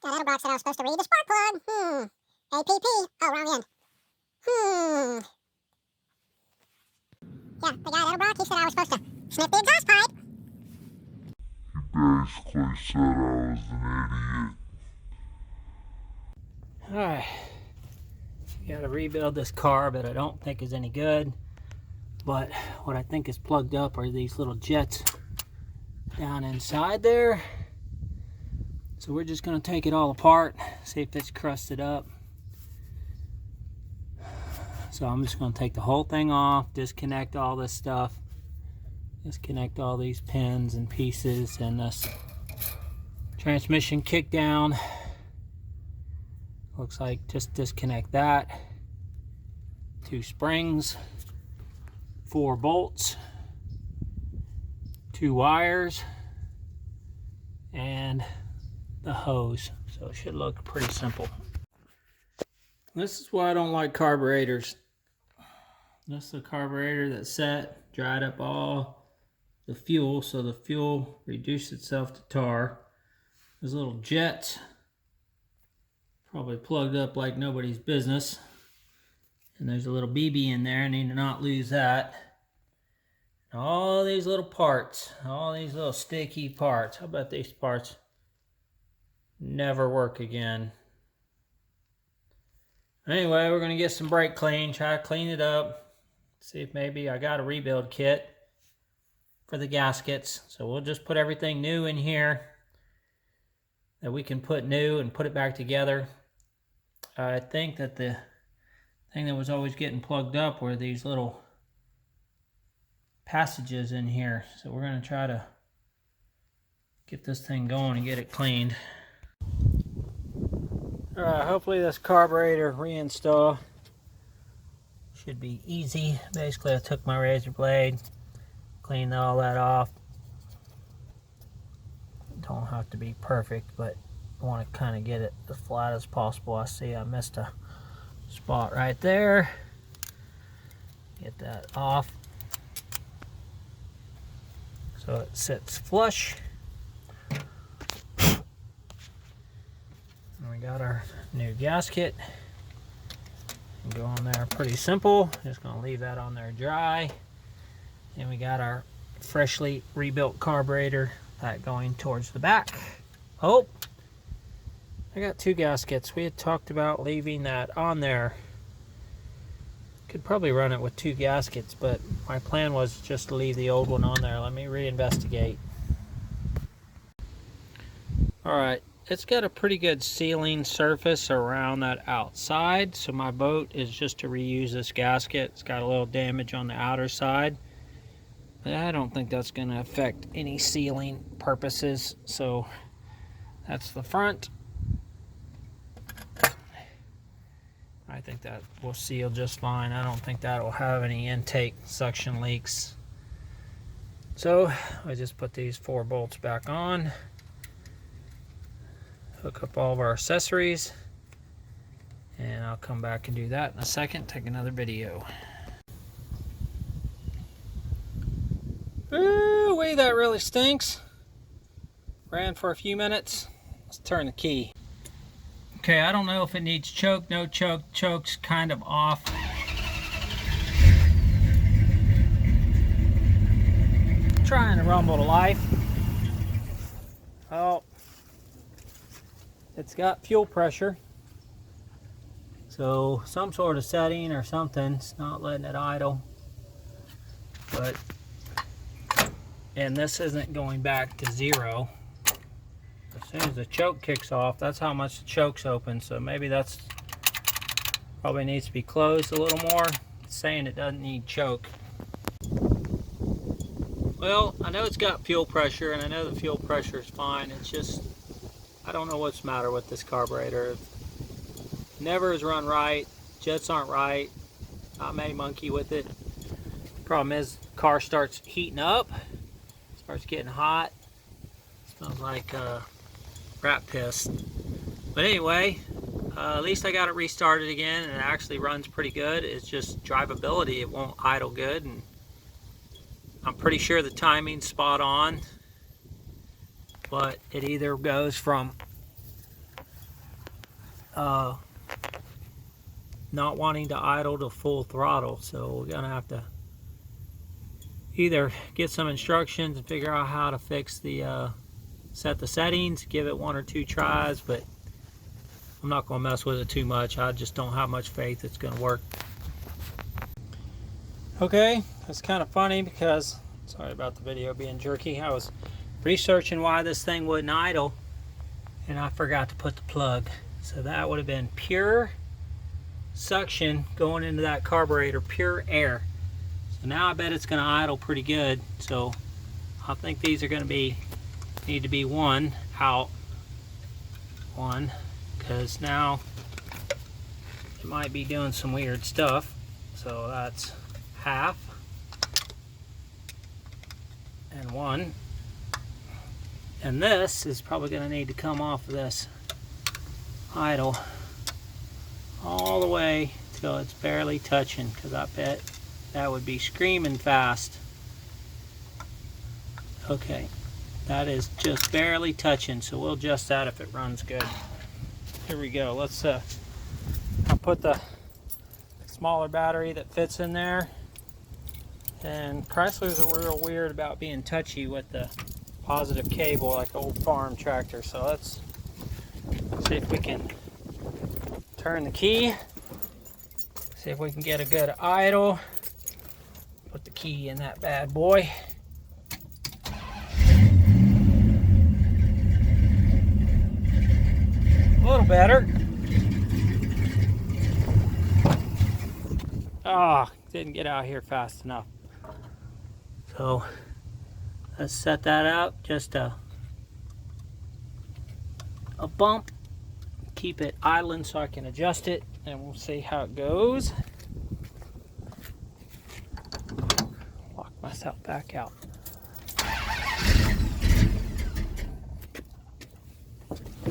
Edelbrock said I was supposed to read the spark plug. APP. Oh, wrong end. Yeah, the guy at Edelbrock, he said I was supposed to snip the exhaust pipe. He basically said I was an idiot. Alright, gotta rebuild this car, but I don't think is any good. But what I think is plugged up are these little jets down inside there. So we're just gonna take it all apart, see if it's crusted up. So I'm just gonna take the whole thing off, disconnect all this stuff, disconnect all these pins and pieces and this transmission kick down. Looks like just disconnect that. 2 springs, 4 bolts, 2 wires, and the hose. So it should look pretty simple. This is why I don't like carburetors. This is a carburetor that's set, dried up all the fuel, so the fuel reduced itself to tar. There's little jets, probably plugged up like nobody's business. And there's a little BB in there, I need to not lose that. And all these little parts, all these little sticky parts. I bet these parts never work again. Anyway, we're gonna get some brake clean, try to clean it up. See if maybe I got a rebuild kit for the gaskets. So we'll just put everything new in here that we can put new and put it back together. I think that the thing that was always getting plugged up were these little passages in here. So we're going to try to get this thing going and get it cleaned. Alright, hopefully this carburetor reinstall should be easy. Basically I took my razor blade, cleaned all that off. Don't have to be perfect, but I want to kind of get it as flat as possible. I see I missed a spot right there. Get that off so it sits flush. And we got our new gasket. Go on there pretty simple. Just gonna leave that on there dry. And we got our freshly rebuilt carburetor, that going towards the back. Oh, I got 2 gaskets. We had talked about leaving that on there. Could probably run it with 2 gaskets, but my plan was just to leave the old one on there. Let me reinvestigate. Alright, it's got a pretty good sealing surface around that outside, so my vote is just to reuse this gasket. It's got a little damage on the outer side, but I don't think that's going to affect any sealing purposes. So that's the front. I think that will seal just fine. I don't think that will have any intake suction leaks. So I just put these 4 bolts back on, hook up all of our accessories, and I'll come back and do that in a second, take another video. Ooh-wee, that really stinks. Ran for a few minutes. Let's turn the key. Okay, I don't know if it needs choke, no choke. Choke's kind of off. Trying to rumble to life. Oh, it's got fuel pressure. So some sort of setting or something. It's not letting it idle. But, and this isn't going back to 0. As soon as the choke kicks off, that's how much the choke's open. So maybe that's probably needs to be closed a little more. It's saying it doesn't need choke. Well, I know it's got fuel pressure, and I know the fuel pressure is fine. It's just, I don't know what's the matter with this carburetor. Never is run right. Jets aren't right. Not many monkey with it. Problem is, the car starts heating up. Starts getting hot. Smells like rat piss. But anyway, at least I got it restarted again, and it actually runs pretty good. It's just drivability. It won't idle good, and I'm pretty sure the timing's spot on. But it either goes from not wanting to idle to full throttle. So we're gonna have to either get some instructions and figure out how to fix the set the settings, give it 1 or 2 tries, but I'm not gonna mess with it too much. I just don't have much faith it's gonna work. Okay, that's kind of funny because, sorry about the video being jerky, I was researching why this thing wouldn't idle and I forgot to put the plug. So that would have been pure suction going into that carburetor, pure air. So now I bet it's going to idle pretty good. So I think these are going to need to be one out, one, because now it might be doing some weird stuff. So that's half and one. And this is probably going to need to come off of this idle all the way till it's barely touching, because I bet that would be screaming fast. Okay, that is just barely touching, so we'll adjust that if it runs good. Here we go. Let's I'll put the smaller battery that fits in there. And Chrysler's are real weird about being touchy with the positive cable like old farm tractor. So let's see if we can turn the key, see if we can get a good idle. Put the key in that bad boy. A little better. Ah, didn't get out here fast enough. So let's set that out, just a bump. Keep it idling so I can adjust it, and we'll see how it goes. Lock myself back out.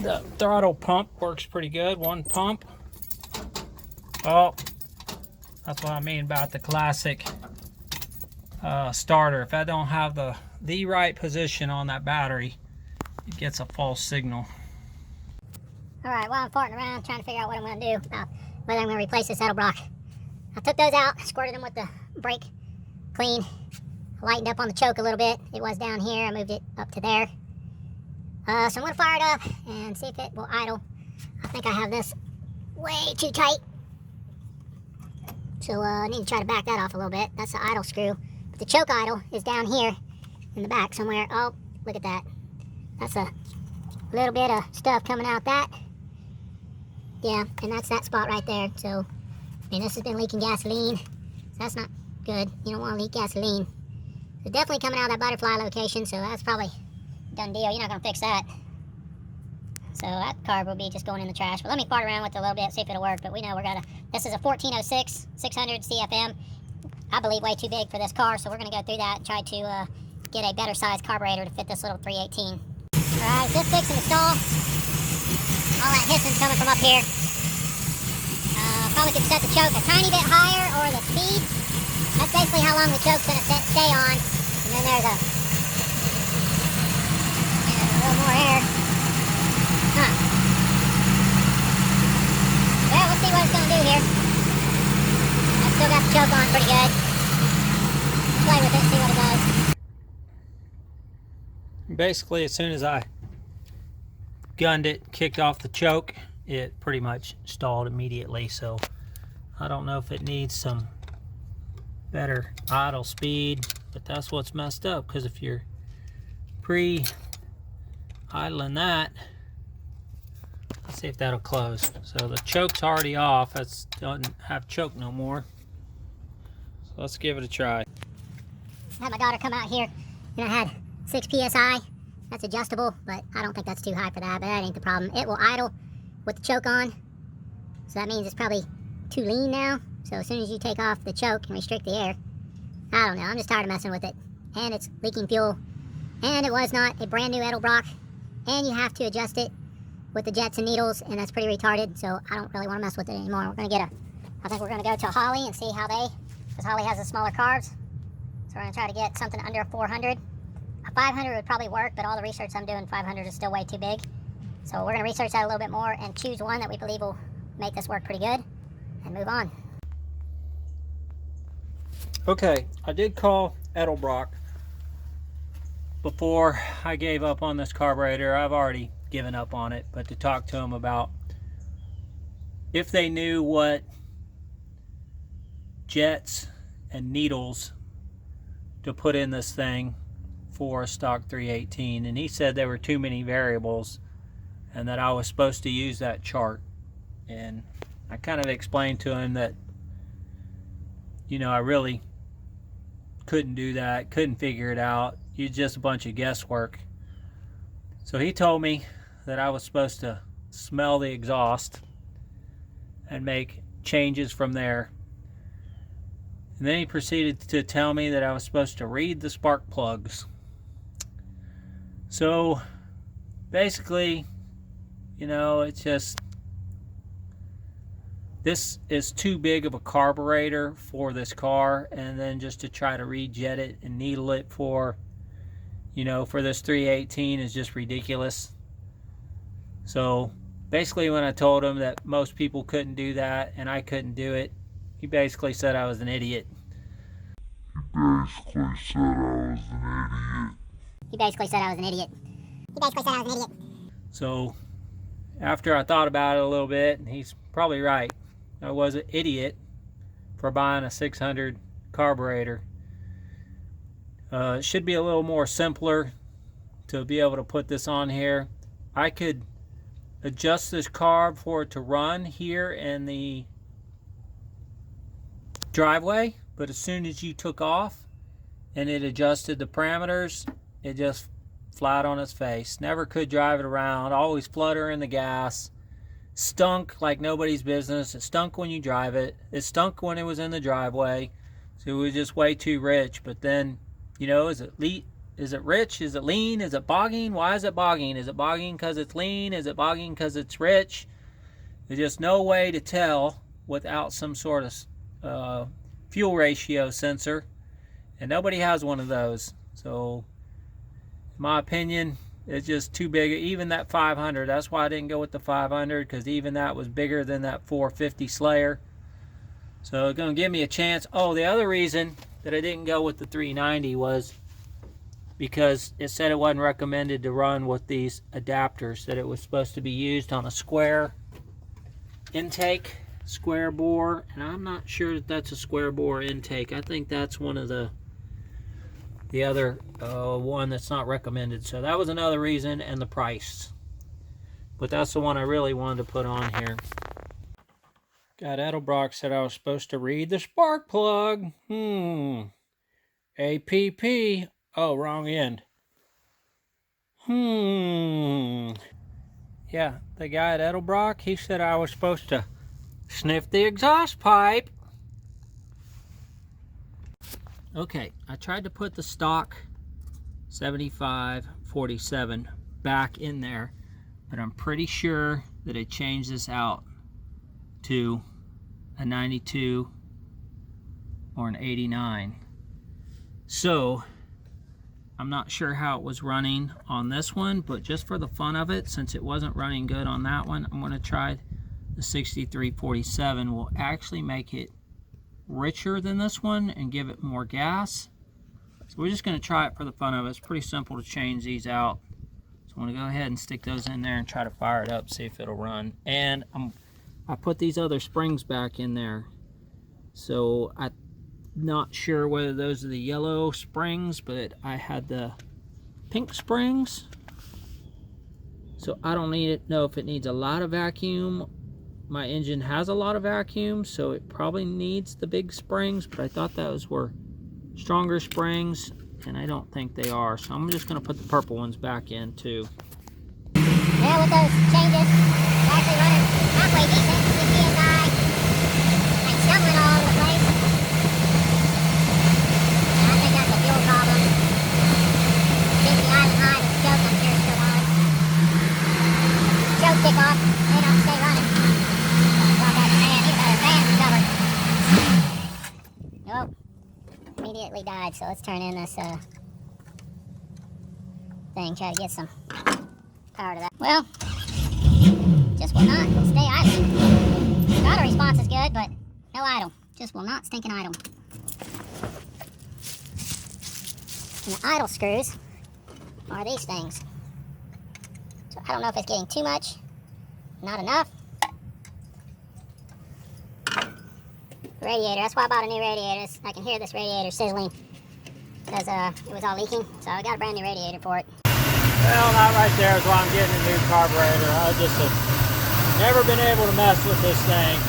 The throttle pump works pretty good. One pump. Oh, that's what I mean about the classic starter. If I don't have the right position on that battery, it gets a false signal. Alright, while I'm farting around trying to figure out what I'm going to do about whether I'm going to replace this Edelbrock, I took those out, squirted them with the brake clean, lightened up on the choke a little bit. It was down here, I moved it up to there. So I'm going to fire it up and see if it will idle. I think I have this way too tight, so I need to try to back that off a little bit. That's the idle screw. But the choke idle is down here in the back somewhere. Oh, look at that. That's a little bit of stuff coming out that. Yeah, and that's that spot right there. So, I mean, this has been leaking gasoline. So that's not good. You don't want to leak gasoline. It's definitely coming out of that butterfly location, so that's probably a done deal. You're not going to fix that. So that carb will be just going in the trash. But let me fart around with it a little bit, see if it'll work. But we know this is a 1406 600 CFM. I believe way too big for this car, so we're going to go through that and try to get a better sized carburetor to fit this little 318. Alright, just fixing the stall. All that hissing's coming from up here. Probably could set the choke a tiny bit higher, or the speed. That's basically how long the choke's going to stay on. And then there's a little more air. Huh. Well, we'll see what it's going to do here. I've still got the choke on pretty good. Play with it, see what it does. Basically, as soon as I gunned it, kicked off the choke, it pretty much stalled immediately. So I don't know if it needs some better idle speed, but that's what's messed up, because if you're pre-idling that, let's see if that'll close. So the choke's already off. It doesn't have choke no more. So let's give it a try. I had my daughter come out here, and I had 6 PSI. That's adjustable, but I don't think that's too high for that, but that ain't the problem. It will idle with the choke on, so that means it's probably too lean now. So as soon as you take off the choke and restrict the air, I don't know, I'm just tired of messing with it. And it's leaking fuel, and it was not a brand new Edelbrock, and you have to adjust it with the jets and needles, and that's pretty retarded, so I don't really want to mess with it anymore. I think we're going to go to Holly and see how because Holly has the smaller carbs, so we're going to try to get something under a 400. A 500 would probably work, but all the research I'm doing, 500 is still way too big. So we're going to research that a little bit more and choose one that we believe will make this work pretty good and move on. Okay, I did call Edelbrock before I gave up on this carburetor. I've already given up on it, but to talk to them about if they knew what jets and needles to put in this thing for a stock 318, and he said there were too many variables and that I was supposed to use that chart. And I kind of explained to him that, you know, I really couldn't do that, couldn't figure it out. It's just a bunch of guesswork. So he told me that I was supposed to smell the exhaust and make changes from there. And then he proceeded to tell me that I was supposed to read the spark plugs. So basically, you know, it's just, this is too big of a carburetor for this car, and then just to try to rejet it and needle it for, you know, for this 318 is just ridiculous. So basically when I told him that most people couldn't do that and I couldn't do it, he basically said I was an idiot. He basically said I was an idiot. So after I thought about it a little bit, and he's probably right, I was an idiot for buying a 600 carburetor. It should be a little more simpler to be able to put this on here. I could adjust this carb for it to run here in the driveway, but as soon as you took off and it adjusted the parameters, it just flat on its face. Never could drive it around, always fluttering the gas. Stunk like nobody's business. It stunk when you drive it. It stunk when it was in the driveway. So it was just way too rich. But then, you know, is it rich? Is it lean? Is it bogging? Why is it bogging? Is it bogging because it's lean? Is it bogging because it's rich? There's just no way to tell without some sort of fuel ratio sensor. And nobody has one of those. So, in my opinion, it's just too big. Even that 500, that's why I didn't go with the 500, because even that was bigger than that 450 Slayer. So it's going to give me a chance. Oh, the other reason that I didn't go with the 390 was because it said it wasn't recommended to run with these adapters, that it was supposed to be used on a square intake, square bore, and I'm not sure that that's a square bore intake. I think that's one of the other one that's not recommended. So that was another reason, and the price. But that's the one I really wanted to put on here. God, Edelbrock said I was supposed to read the spark plug. APP. Oh, wrong end. Yeah, the guy at Edelbrock, he said I was supposed to sniff the exhaust pipe. Okay, I tried to put the stock 7547 back in there, but I'm pretty sure that it changed this out to a 92 or an 89. So I'm not sure how it was running on this one, but just for the fun of it, since it wasn't running good on that one, I'm going to try the 6347. Will actually make it richer than this one and give it more gas. So we're just going to try it for the fun of it. It's pretty simple to change these out. So I'm going to go ahead and stick those in there and try to fire it up, see if it'll run. And I put these other springs back in there. So I'm not sure whether those are the yellow springs, but I had the pink springs. So I don't know if it needs a lot of vacuum. My engine has a lot of vacuum, so it probably needs the big springs, but I thought those were stronger springs, and I don't think they are. So I'm just going to put the purple ones back in too. Yeah, with those changes, it's actually running halfway decent. You see PSI, like stumbling all over the place. Yeah, I think that's a fuel problem. Seems the island high, the choke, I'm sure, is still on. Choke kick off, they don't stay running. Drop that fan, even better, fan's covered. Nope. Immediately died, so let's turn in this thing, try to get some power to that. Well, just will not stay idling. The auto response is good, but no idle. Just will not stinking idle. And the idle screws are these things. So I don't know if it's getting too much, not enough. Radiator, that's why I bought a new radiator. I can hear this radiator sizzling because it was all leaking, so I got a brand new radiator for it. Well, that right there is why I'm getting a new carburetor. I just have never been able to mess with this thing.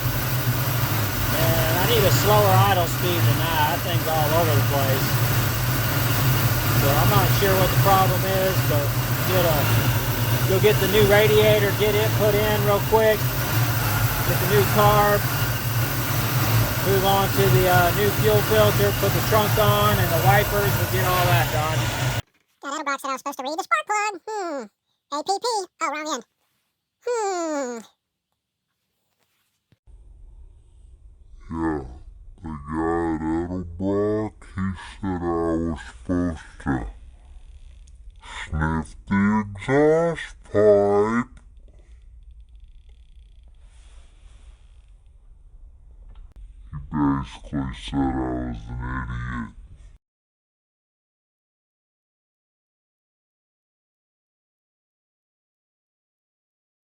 And I need a slower idle speed than that. That thing's all over the place. So I'm not sure what the problem is, but go get the new radiator, get it put in real quick, get the new carb, move on to the new fuel filter, put the trunk on, and the wipers, we'll get all that done. Got Edelbrock said I was supposed to read the spark plug. APP. Oh, wrong end. Yeah, the guy at Edelbrock, he said I was supposed to sniff the exhaust pipe. He basically said I was an idiot.